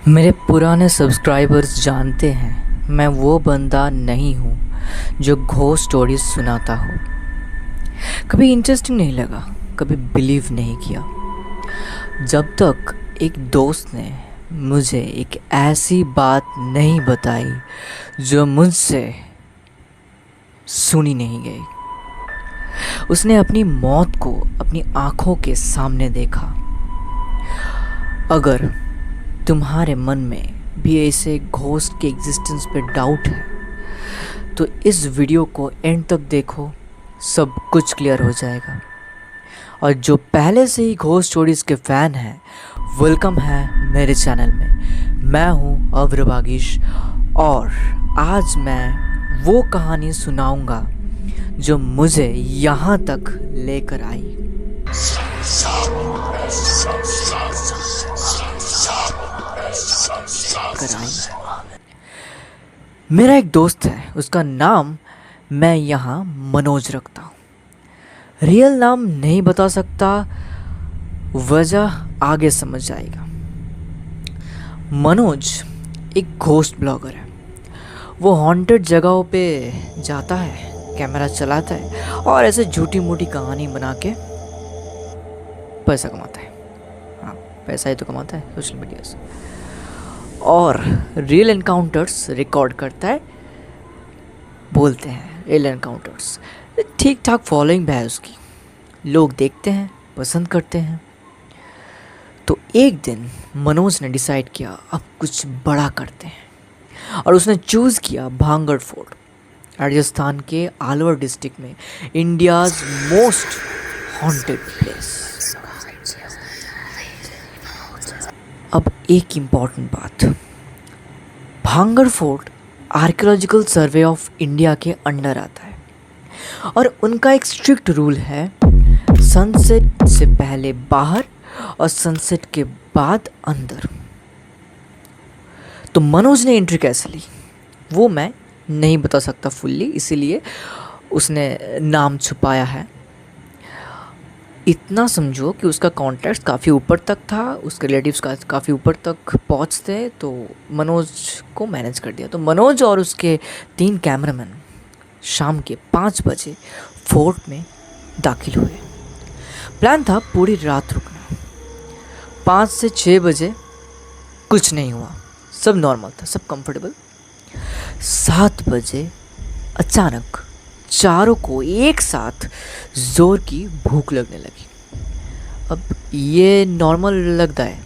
मेरे पुराने सब्सक्राइबर्स जानते हैं मैं वो बंदा नहीं हूँ जो घोस्ट स्टोरीज सुनाता हो। कभी इंटरेस्टिंग नहीं लगा, कभी बिलीव नहीं किया, जब तक एक दोस्त ने मुझे एक ऐसी बात नहीं बताई जो मुझसे सुनी नहीं गई। उसने अपनी मौत को अपनी आंखों के सामने देखा। अगर तुम्हारे मन में भी ऐसे घोस्ट के एग्जिस्टेंस पे डाउट है तो इस वीडियो को एंड तक देखो, सब कुछ क्लियर हो जाएगा। और जो पहले से ही घोस्ट स्टोरीज के फ़ैन हैं, वेलकम है मेरे चैनल में। मैं हूँ अव्र बागीश और आज मैं वो कहानी सुनाऊंगा जो मुझे यहाँ तक लेकर आई। मेरा एक दोस्त है, उसका नाम मैं यहाँ मनोज रखता हूँ। रियल नाम नहीं बता सकता, वजह आगे समझ जाएगा। मनोज एक घोस्ट ब्लॉगर है। वो हॉन्टेड जगहों पे जाता है, कैमरा चलाता है और ऐसे झूठी मूठी कहानी बना के पैसा कमाता है। हाँ, पैसा ही तो कमाता है सोशल मीडिया से। और रियल एनकाउंटर्स रिकॉर्ड करता है, बोलते हैं रियल एनकाउंटर्स। ठीक ठाक फॉलोइंग भी है उसकी, लोग देखते हैं, पसंद करते हैं। तो एक दिन मनोज ने डिसाइड किया अब कुछ बड़ा करते हैं और उसने चूज़ किया भांगड़ फोर्ट, राजस्थान के अलवर डिस्ट्रिक्ट में, इंडियाज़ मोस्ट हॉन्टेड प्लेस। अब एक इम्पॉर्टेंट बात, Bhangarh fort archaeological survey of India के अंडर आता है और उनका एक स्ट्रिक्ट रूल है, सनसेट से पहले बाहर और सनसेट के बाद अंदर। तो मनोज ने एंट्री कैसे ली वो मैं नहीं बता सकता फुल्ली, इसीलिए उसने नाम छुपाया है। इतना समझो कि उसका कॉन्टैक्ट काफ़ी ऊपर तक था, उसके रिलेटिव्स काफ़ी ऊपर तक पहुंचते, तो मनोज को मैनेज कर दिया। तो मनोज और उसके 3 कैमरामैन शाम के 5 बजे फोर्ट में दाखिल हुए। प्लान था पूरी रात रुकना। 5 से 6 बजे कुछ नहीं हुआ, सब नॉर्मल था, सब कंफर्टेबल। 7 बजे अचानक चारों को एक साथ जोर की भूख लगने लगी। अब ये नॉर्मल लगता है,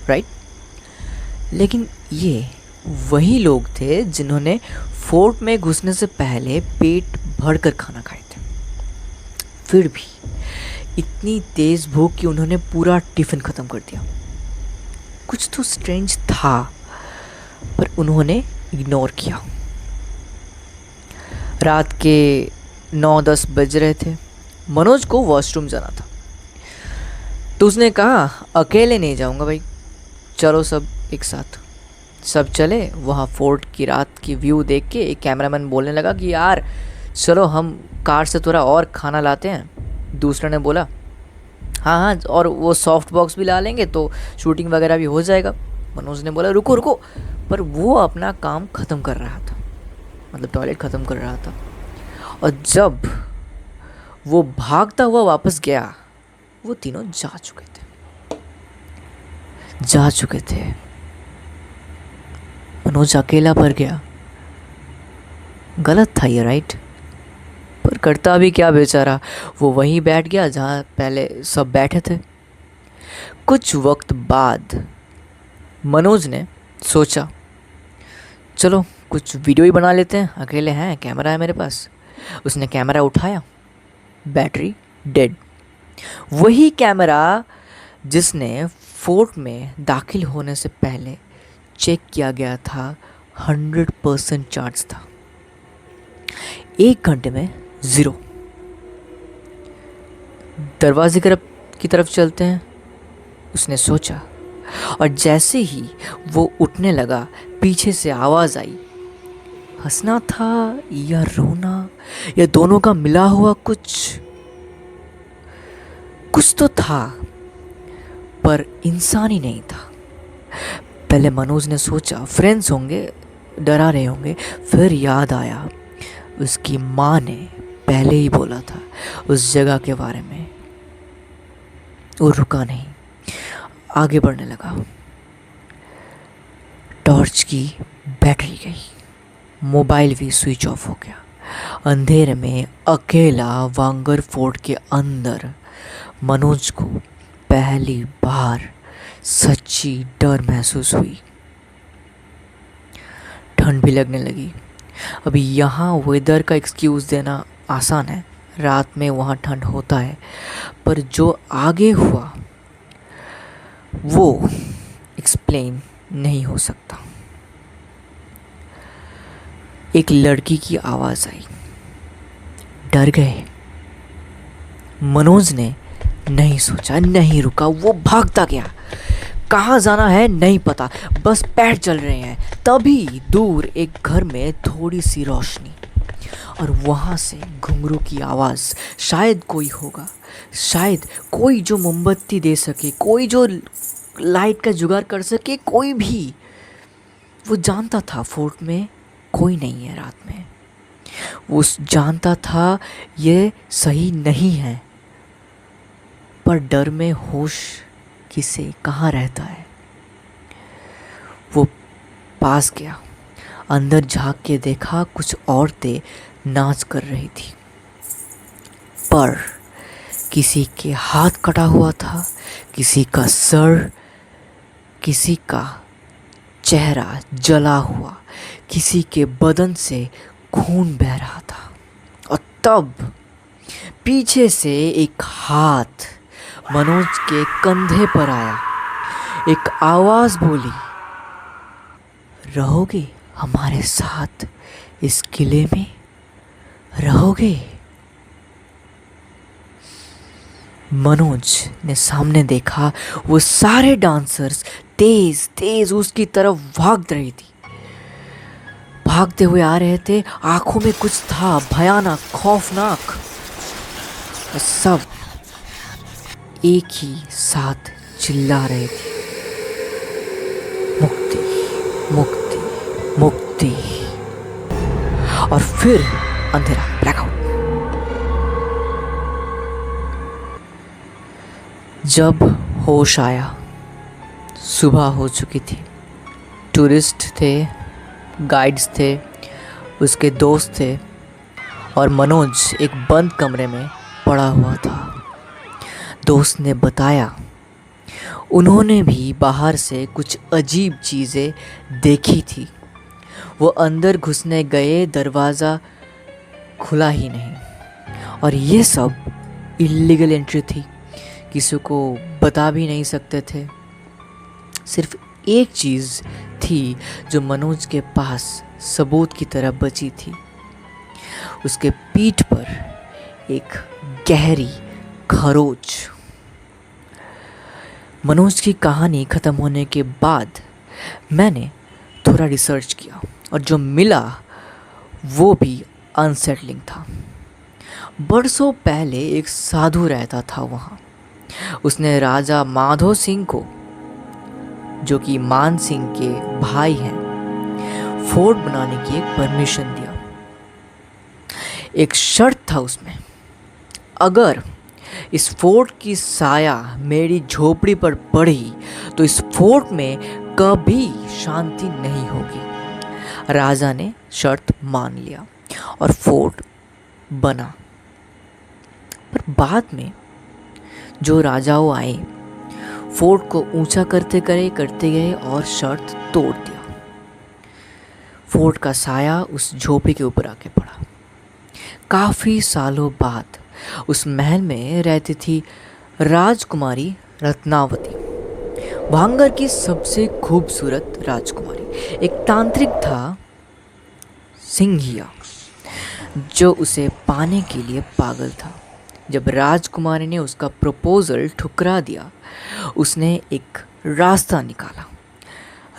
राइट? लेकिन ये वही लोग थे जिन्होंने फोर्ट में घुसने से पहले पेट भरकर खाना खाए थे। फिर भी इतनी तेज भूख कि उन्होंने पूरा टिफिन ख़त्म कर दिया। कुछ तो स्ट्रेंज था, पर उन्होंने इग्नोर किया। रात के 9-10 बज रहे थे। मनोज को वॉशरूम जाना था, तो उसने कहा अकेले नहीं जाऊंगा भाई, चलो सब एक साथ। सब चले। वहाँ फोर्ट की रात की व्यू देख के एक कैमरामैन बोलने लगा कि यार चलो हम कार से थोड़ा और खाना लाते हैं। दूसरे ने बोला हाँ हाँ, और वो सॉफ्ट बॉक्स भी ला लेंगे तो शूटिंग वगैरह भी हो जाएगा। मनोज ने बोला रुको रुको, पर वो अपना काम ख़त्म कर रहा था, मतलब टॉयलेट ख़त्म कर रहा था। और जब वो भागता हुआ वापस गया, वो तीनों जा चुके थे। मनोज अकेला पड़ गया। गलत था ये, राइट? पर करता भी क्या बेचारा, वो वहीं बैठ गया जहाँ पहले सब बैठे थे। कुछ वक्त बाद मनोज ने सोचा चलो कुछ वीडियो ही बना लेते हैं, अकेले हैं, कैमरा है मेरे पास। उसने कैमरा उठाया, बैटरी डेड। वही कैमरा जिसने फोर्ट में दाखिल होने से पहले चेक किया गया था, 100% चार्ज था। 1 घंटे में 0। दरवाजे की तरफ चलते हैं, उसने सोचा। और जैसे ही वो उठने लगा, पीछे से आवाज़ आई। हंसना था या रोना या दोनों का मिला हुआ कुछ तो था, पर इंसान ही नहीं था। पहले मनोज ने सोचा फ्रेंड्स होंगे, डरा रहे होंगे, फिर याद आया उसकी माँ ने पहले ही बोला था उस जगह के बारे में। वो रुका नहीं, आगे बढ़ने लगा। टॉर्च की बैटरी गई, मोबाइल भी स्विच ऑफ हो गया। अंधेरे में अकेला वांगर फोर्ट के अंदर मनोज को पहली बार सच्ची डर महसूस हुई। ठंड भी लगने लगी। अभी यहाँ वेदर का एक्सक्यूज़ देना आसान है, रात में वहाँ ठंड होता है, पर जो आगे हुआ वो एक्सप्लेन नहीं हो सकता। एक लड़की की आवाज़ आई। डर गए। मनोज ने नहीं सोचा, नहीं रुका, वो भागता गया। कहाँ जाना है नहीं पता, बस पैर चल रहे हैं। तभी दूर एक घर में थोड़ी सी रोशनी, और वहाँ से घुंघरू की आवाज़। शायद कोई होगा, शायद कोई जो मोमबत्ती दे सके, कोई जो लाइट का जुगाड़ कर सके, कोई भी। वो जानता था फोर्ट में कोई नहीं है रात में। वो जानता था ये सही नहीं है, पर डर में होश किसे कहाँ रहता है। वो पास गया, अंदर झांक के देखा कुछ औरतें नाच कर रही थी, पर किसी के हाथ कटा हुआ था, किसी का सर, किसी का चेहरा जला हुआ, किसी के बदन से खून बह रहा था। और तब पीछे से एक हाथ मनोज के कंधे पर आया। एक आवाज़ बोली, रहोगे हमारे साथ इस किले में, रहोगे? मनोज ने सामने देखा, वो सारे डांसर्स तेज तेज उसकी तरफ भाग रही थी, भागते हुए आ रहे थे। आंखों में कुछ था भयानक, खौफनाक। सब एक ही साथ चिल्ला रहे थे, मुक्ति मुक्ति मुक्ति। और फिर अंधेरा, ब्लैकआउट। जब होश आया, सुबह हो चुकी थी। टूरिस्ट थे, गाइड्स थे, उसके दोस्त थे, और मनोज एक बंद कमरे में पड़ा हुआ था। दोस्त ने बताया उन्होंने भी बाहर से कुछ अजीब चीज़ें देखी थी। वो अंदर घुसने गए, दरवाज़ा खुला ही नहीं, और ये सब इल्लीगल एंट्री थी, किसी को बता भी नहीं सकते थे। सिर्फ एक चीज़ थी जो मनोज के पास सबूत की तरह बची थी। उसके पीठ पर एक गहरी खरोच। मनोज की कहानी ख़त्म होने के बाद मैंने थोड़ा रिसर्च किया, और जो मिला वो भी अनसेटलिंग था। बरसों पहले एक साधु रहता था वहाँ। उसने राजा माधो सिंह को, जो कि मान सिंह के भाई हैं, फोर्ट बनाने की एक परमिशन दिया। एक शर्त था उसमें, अगर इस फोर्ट की साया मेरी झोपड़ी पर पड़ी तो इस फोर्ट में कभी शांति नहीं होगी। राजा ने शर्त मान लिया और फोर्ट बना। पर बाद में जो राजाओं आए, फोर्ट को ऊंचा करते गए और शर्त तोड़ दिया। फोर्ट का साया उस झोपड़ी के ऊपर आके पड़ा। काफ़ी सालों बाद उस महल में रहती थी राजकुमारी रत्नावती, भांगर की सबसे खूबसूरत राजकुमारी। एक तांत्रिक था सिंघिया, जो उसे पाने के लिए पागल था। जब राजकुमारी ने उसका प्रपोजल ठुकरा दिया, उसने एक रास्ता निकाला।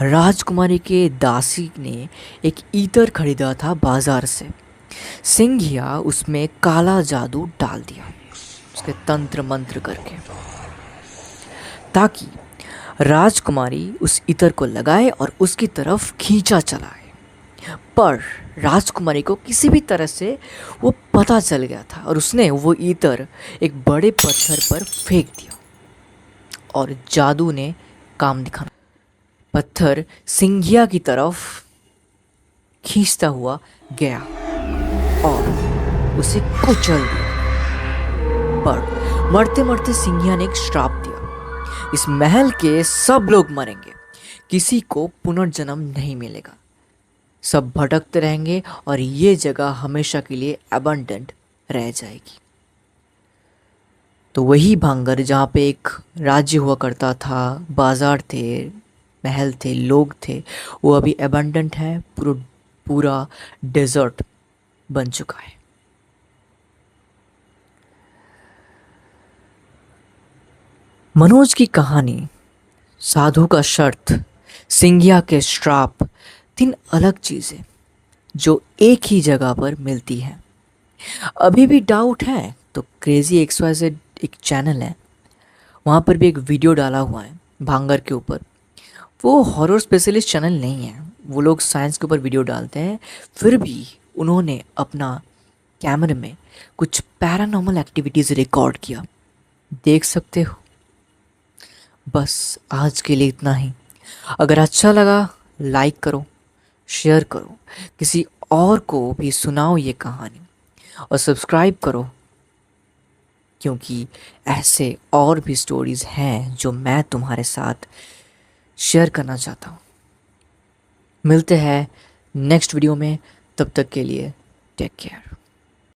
राजकुमारी के दासी ने एक ईतर खरीदा था बाजार से। सिंघिया उसमें काला जादू डाल दिया, उसके तंत्र मंत्र करके, ताकि राजकुमारी उस इत्र को लगाए और उसकी तरफ खींचा चलाए, पर राजकुमारी को किसी भी तरह से वो पता चल गया था और उसने वो इत्र एक बड़े पत्थर पर फेंक दिया और जादू ने काम दिखाना। पत्थर सिंघिया की तरफ खींचता हुआ गया और उसे कुचल दिया, पर मरते मरते सिंघिया ने एक श्राप दिया, इस महल के सब लोग मरेंगे, किसी को पुनर्जन्म नहीं मिलेगा, सब भटकते रहेंगे और ये जगह हमेशा के लिए अबंडेंट रह जाएगी। तो वही भांगर जहाँ पे एक राज्य हुआ करता था, बाजार थे, महल थे, लोग थे, वो अभी अबंडेंट है, पूरा डेजर्ट बन चुका है। मनोज की कहानी, साधु का शर्त, सिंघिया के श्राप, तीन अलग चीज़ें जो एक ही जगह पर मिलती हैं। अभी भी डाउट है तो क्रेजी XYZ एक चैनल है, वहाँ पर भी एक वीडियो डाला हुआ है भांगर के ऊपर। वो हॉरर स्पेशलिस्ट चैनल नहीं है, वो लोग साइंस के ऊपर वीडियो डालते हैं, फिर भी उन्होंने अपना कैमरे में कुछ पैरानॉर्मल एक्टिविटीज़ रिकॉर्ड किया, देख सकते हो। बस आज के लिए इतना ही। अगर अच्छा लगा लाइक करो, शेयर करो, किसी और को भी सुनाओ ये कहानी और सब्सक्राइब करो, क्योंकि ऐसे और भी स्टोरीज़ हैं जो मैं तुम्हारे साथ शेयर करना चाहता हूँ। मिलते हैं नेक्स्ट वीडियो में, तब तक के लिए टेक केयर।